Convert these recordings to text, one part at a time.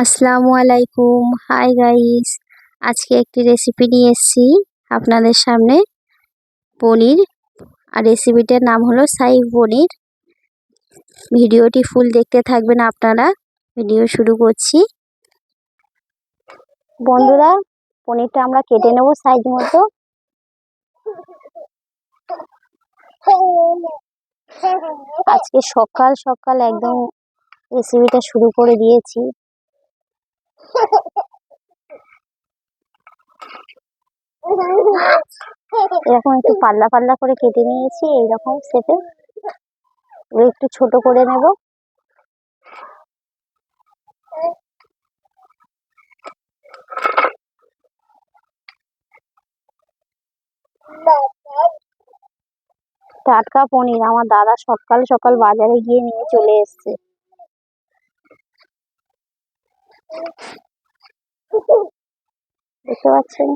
আসসালামু আলাইকুম। Hi guys, আজকে একটি রেসিপি নিয়ে এসেছি আপনাদের সামনে। পনির, আর রেসিপিটার নাম হলো শাহী পনির। ভিডিওটি ফুল দেখতে থাকবেন আপনারা। ভিডিও শুরু করছি। বন্ধুরা, পনিরটা আমরা কেটে নেব সাইজ মতো। আজকে সকাল সকাল একদম রেসিপিটা শুরু করে দিয়েছি। এরকম একটু পাতলা পাতলা করে কেটে নিয়েছি, এইরকম শেপে। একটু ছোট করে নেব। টাটকা পনির আমার দাদা সকাল সকাল বাজারে গিয়ে নিয়ে চলে এসেছে। দেখতে পাচ্ছেন?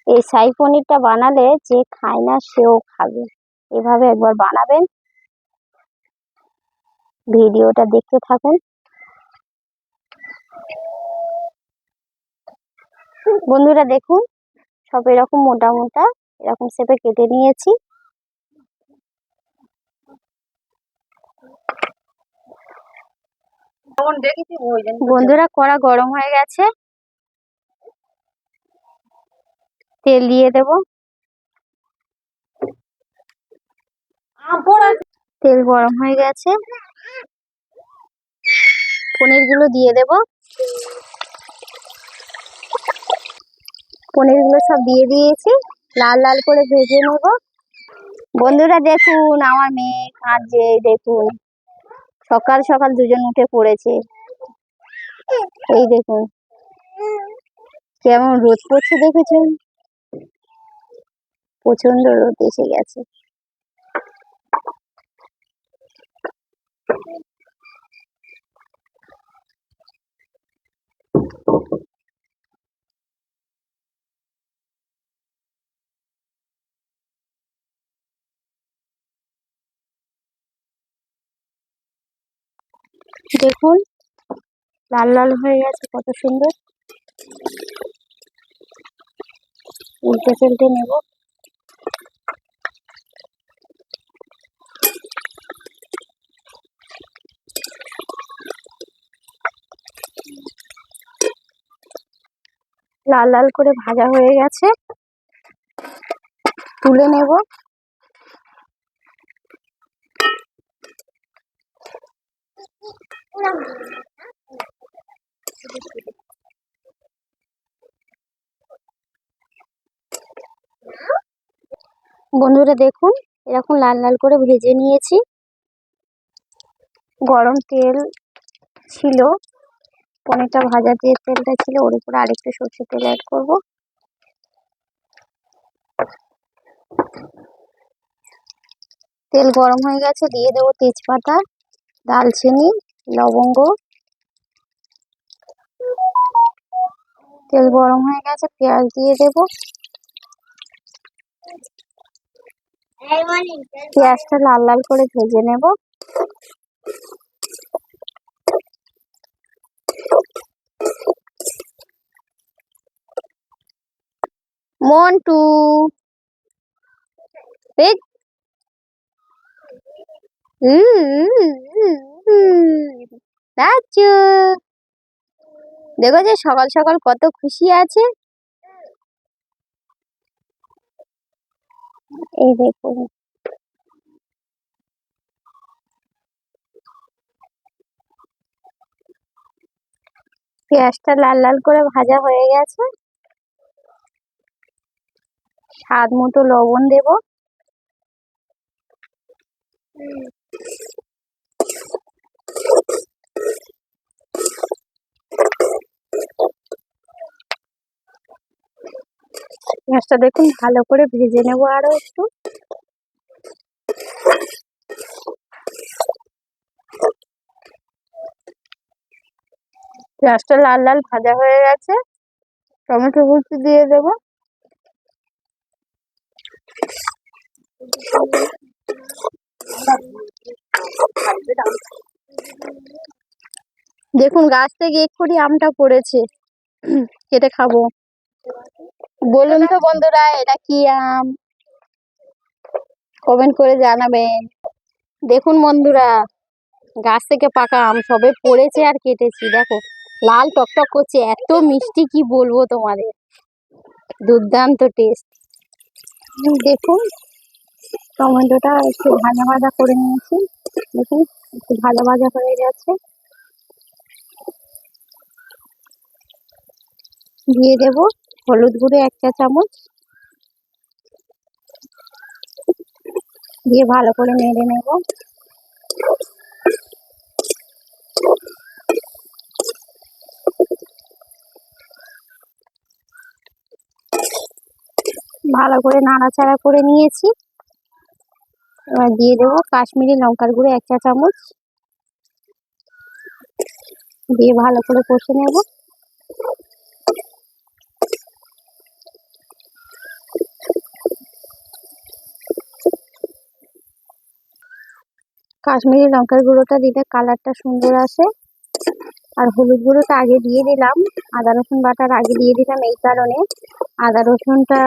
এই শাহী পনিরটা বানালে যে খায় না সেও খাবে। এভাবে একবার বানাবেন, ভিডিওটা দেখতে থাকুন। বন্ধুরা দেখুন, সব এরকম মোটা মোটা এরকম শেপে কেটে নিয়েছি। বন্ধুরা, কড়া গরম হয়ে গেছে, তেল দিয়ে দেব। তেল গরম হয়ে গেছে, পনিরগুলো দিয়ে দেব। পনিরগুলো সব দিয়ে দিয়েছি, লাল লাল করে ভেজে নেব। বন্ধুরা দেখুন, আমার মেয়ে কাঁদছে। দেখুন, সকাল সকাল দুজন উঠে পড়েছে। এই দেখুন কেমন রোদ পড়ছে, দেখেছেন? প্রচন্ড রোদ এসে গেছে। দেখুন লাল লাল হয়ে গেছে, কত সুন্দর। উল্টে পাল্টে নেব। লাল লাল করে ভাজা হয়ে গেছে, তুলে নেব। বন্ধুরা দেখুন, এরকম লাল লাল করে ভেজে নিয়েছি। গরম তেল ছিল, পনিরটা ভাজা যে তেলটা ছিল ওর উপরে আরেকটু সরষের তেল অ্যাড করব। তেল গরম হয়ে গেছে, দিয়ে দেবো তেজপাতা, দালচিনি, লবঙ্গ। তেল গরম হয়ে গেছে, পেঁয়াজ দিয়ে দেব। পেঁয়াজটা লাল লাল করে ভেজে নেব। মন্টু, রাজু দেখো যে সকাল সকাল কত খুশি আছে। এই দেখুন, পেঁয়াজটা লাল লাল করে ভাজা হয়ে গেছে। স্বাদ মতো লবণ দেব। পেঁয়াজটা দেখুন ভালো করে ভেজে নেব আরো একটু। পেঁয়াজটা লাল লাল ভাজা হয়ে গেছে, টমেটো কুচি দিয়ে দেব। দেখুন গাছ থেকে এক্ষুনি আমটা পড়েছে, কেটে খাবো। বলুন তো বন্ধুরা, এটা কি আম? কমেন্ট করে জানাবেন। দেখুন বন্ধুরা, গাছ থেকে পাকা আম সবে পড়েছে আর কেটেছি। দেখো লাল টকটক করছে, এত মিষ্টি কি বলবো তোমাদের, দুর্দান্ত টেস্ট। দেখুন টমেটোটা একটু ভাজা ভাজা করে নিয়েছি। দেখুন একটু ভাজা ভাজা হয়ে গেছে। দিয়ে দেব হলুদ গুঁড়ো 1 চা চামচ, দিয়ে ভালো করে নেড়ে নেব। ভালো করে নাড়াচাড়া করে নিয়েছি। এবার দিয়ে দেবো কাশ্মীরি লঙ্কার গুঁড়ো 1 চা চামচ, দিয়ে ভালো করে কষে নেব। কাশ্মীরি লঙ্কার গুঁড়োটা দিলে কালারটা সুন্দর আসে। আর হলুদ গুঁড়োটা আগে দিয়ে দিলাম, আদা রসুন বাটার আগে দিয়ে দিলাম এই কারণে, আদা রসুনটা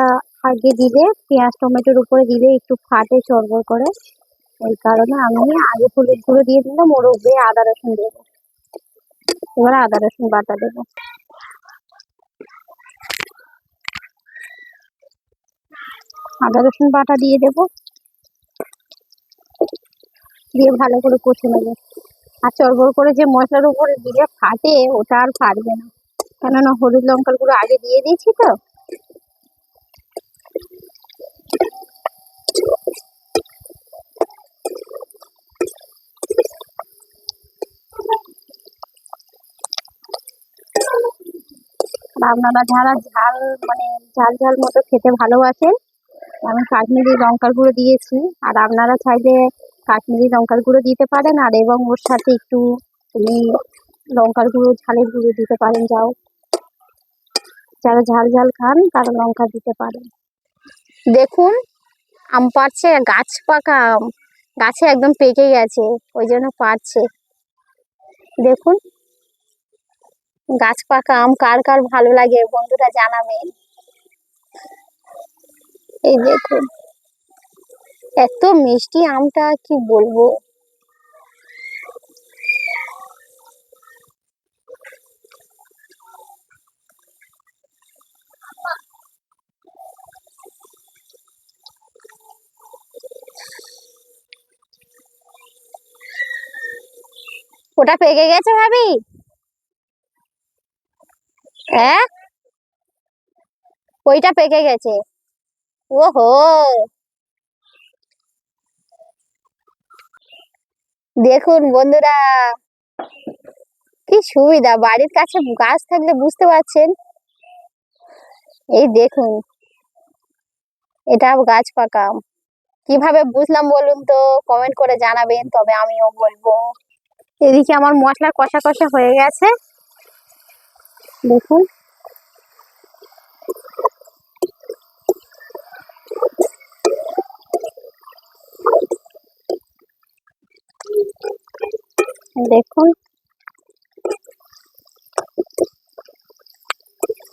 আগে দিলে পেঁয়াজ টমেটোর উপরে দিলে একটু ফাটে চড়বড় করে, এই কারণে আমি আগে হলুদ গুঁড়ো দিয়ে দিলাম, ওর উপরে আদা রসুন দেবো। এবার আদা রসুন বাটা দেবো। আদা রসুন বাটা দিয়ে দেবো, দিয়ে ভালো করে কষে নেবো। আর চড়বড় করে যে মশলার উপরে দিলে ফাটে, ওটা আর ফাটবে না, কেননা হলুদ লঙ্কার গুঁড়ো আগে দিয়ে দিয়েছি তো। আপনারা যারা ঝাল মানে ঝাল ঝাল মতো খেতে ভালোবাসেন, আমি কাশ্মীরি লঙ্কার গুঁড়ো দিয়েছি। আর আপনারা চাইলে কাশ্মীরি লঙ্কার গুঁড়ো দিতে পারেন, আর এবং ওর সাথে একটু তুমি লঙ্কার গুঁড়ো ঝালের গুঁড়ো দিতে পারেন। যারা ঝাল ঝাল খান তারা লঙ্কা দিতে পারেন। দেখুন আম পাড়ছে, গাছ পাকা আম, গাছে একদম পেকে গেছে, ওই জন্য পাড়ছে। দেখুন গাছ পাকা আম কার কার ভালো লাগে বন্ধুরা জানাবেন। এই দেখুন এত মিষ্টি আমটা কি বলবো। ওটা পেকে গেছে ভাবি? হ্যাঁ ওইটা পেকে গেছে। ওহো, দেখুন বন্ধুরা কি সুবিধা, বাড়ির কাছে গাছ থাকলে, বুঝতে পারছেন। এই দেখুন এটা গাছ পাকা আম। কিভাবে বুঝলাম বলুন তো, কমেন্ট করে জানাবেন, তবে আমিও বলবো। এদিকে আমার মশলা কষা কষা হয়ে গেছে। দেখুন দেখুন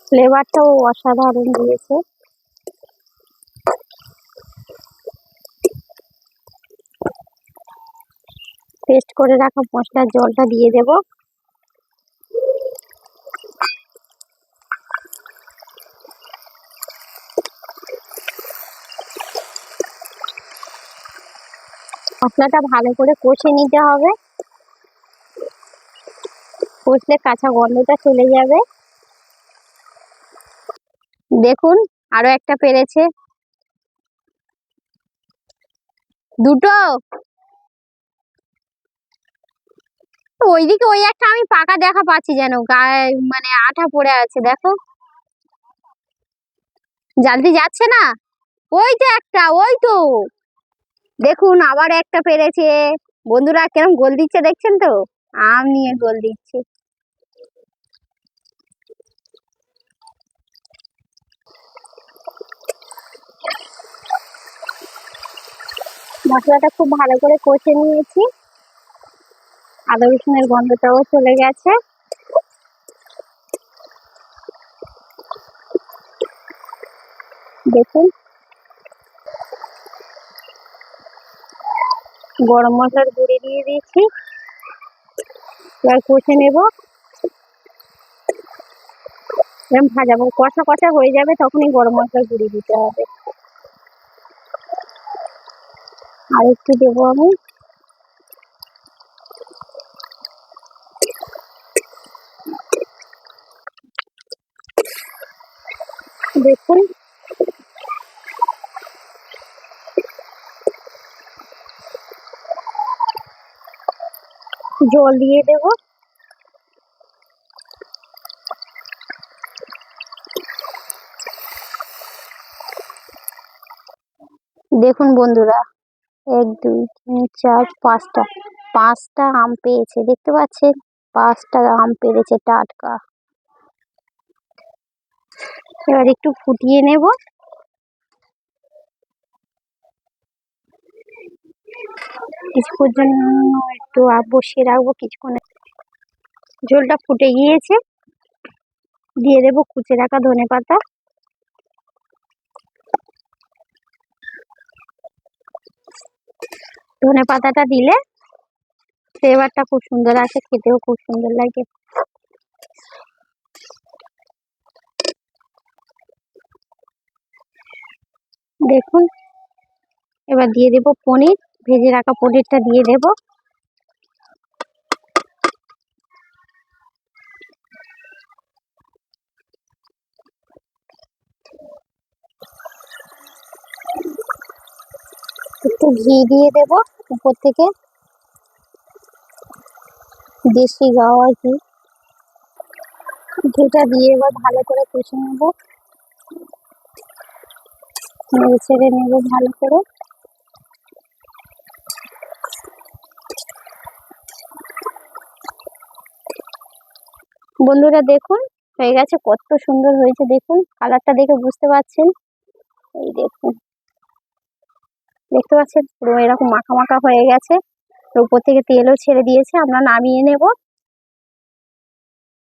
ফ্লেভারটাও অসাধারণ দিয়েছে। পেস্ট করে রাখা মশলার জলটা দিয়ে দেব। মশলাটা ভালো করে কষে নিতে হবে, কষলে কাঁচা গন্ধটা চলে যাবে। দেখুন আরো একটা পেরেছে, দুটো। ওইদিকে ওই একটা আমি পাকা দেখা পাচ্ছি, যেন গায়ে মানে আঠা পড়ে আছে, দেখো জলদি যাচ্ছে না। ওই তো একটা, ওই তো দেখুন আবার একটা পেরেছে। বন্ধুরা কেরম গোল দিচ্ছে দেখছেন তো, আম নিয়ে গোল দিচ্ছে। মশলাটা খুব ভালো করে কষে নিয়েছি, আদা রসুনের গন্ধটাও চলে গেছে। দেখুন, গরম মশলার গুঁড়ি দিয়ে দিয়েছি, এবার কষে নেব। এরকম ভাজাবো, কষা কষা হয়ে যাবে, তখনই গরম মশলার গুঁড়ি দিতে হবে। আর একটু দেবো আমি। দেখুন, জল দিয়ে দেব। দেখুন বন্ধুরা, 1 2 3 4 5টা আম পেয়েছে, দেখতে পাচ্ছেন? 5টা আম পেরেছে টাটকা। এবার একটু ফুটিয়ে নেব। কিছুক্ষণ জন্য একটু বসিয়ে রাখবো কিছুক্ষণে। ঝোলটা ফুটে গিয়েছে, দিয়ে দেবো কুচে রাখা ধনেপাতা। ধনেপাতাটা দিলে ফ্লেভারটা খুব সুন্দর আসে, খেতেও খুব সুন্দর লাগে। দেখুন, এবার দিয়ে দেবো পনির, ভেজে রাখা পনিরটা দিয়ে দেবো। একটু ঘি দিয়ে দেব উপর থেকে, দেশি গাওয়া ঘি। ঘিটা দিয়ে এবার ভালো করে কষে নেব, নেড়ে ছেড়ে নেব ভালো করে। বন্ধুরা দেখুন, হয়ে গেছে, কত সুন্দর হয়েছে দেখুন, কালারটা দেখে বুঝতে পারছেন। এই দেখুন, দেখতে পাচ্ছেন পুরো এরকম মাখা মাখা হয়ে গেছে, উপর থেকে তেলও ছেড়ে দিয়েছে। আমরা নামিয়ে নেব।